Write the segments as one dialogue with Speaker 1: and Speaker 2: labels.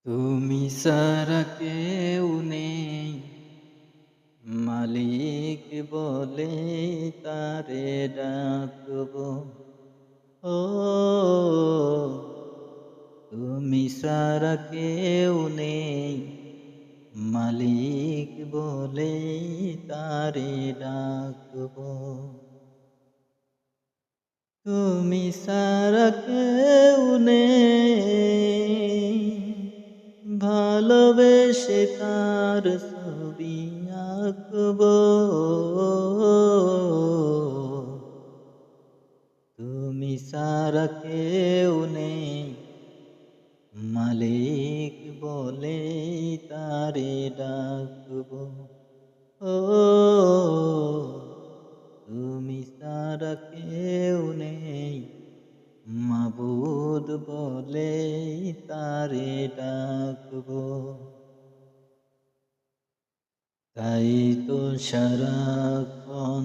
Speaker 1: তুমি ছাড়া কেউ নেই, মালিক বলে তারে ডাকব। ও তুমি ছাড়া কেউ নেই, মালিক বলে তারে ডাকব। তুমি ছাড়া কেউ নেই, ভালোবেসে তার ছবি আঁকব। তুমি ছাড়া কেউ নেই, মালিক বলে তারে ডাকব। ও তুমি ছাড়া কেউ নেই, মাবুদ বলে তারে ডাকব। তাই তো সারাক্ষণ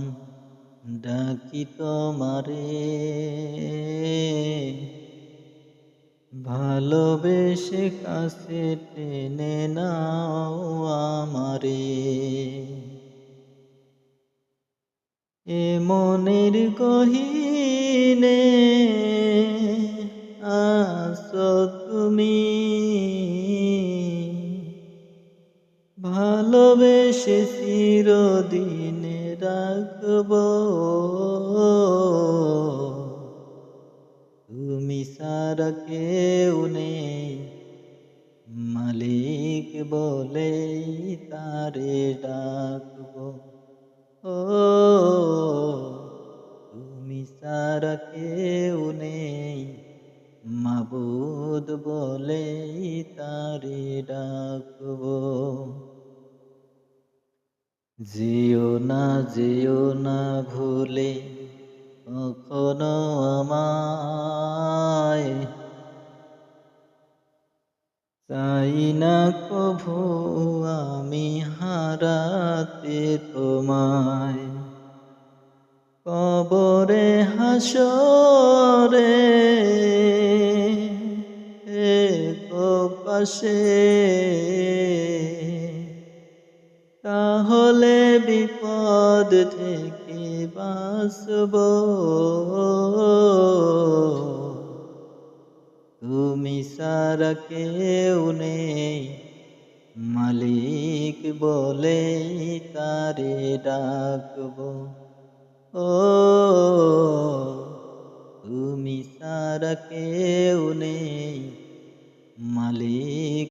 Speaker 1: ডাকি তোমারে, ভালোবেসে কাছে টেনে নাও আমারে। এ মনের গহীনে আছো তুমি, ভালোবেসে চিরদিনে রাখব। তুমি ছাড়া কেউ নেই, মালিক বলে তারে ডাকব। ও তুমি ছাড়া কেউ নেই, মাবুদ বলে তারে ডাকব। যেও না ভুলে কখনো আমায়, চাই না কভু আমি হারাতে তোমায়। কবরে হাসরে একো পাশে, তাহলে বিপদ থেকে বাঁচব। তুমি ছাড়া কেউ নেই, মালিক বলে তারে ডাকব। ও তুমি ছাড়া কেউ নেই, মালিক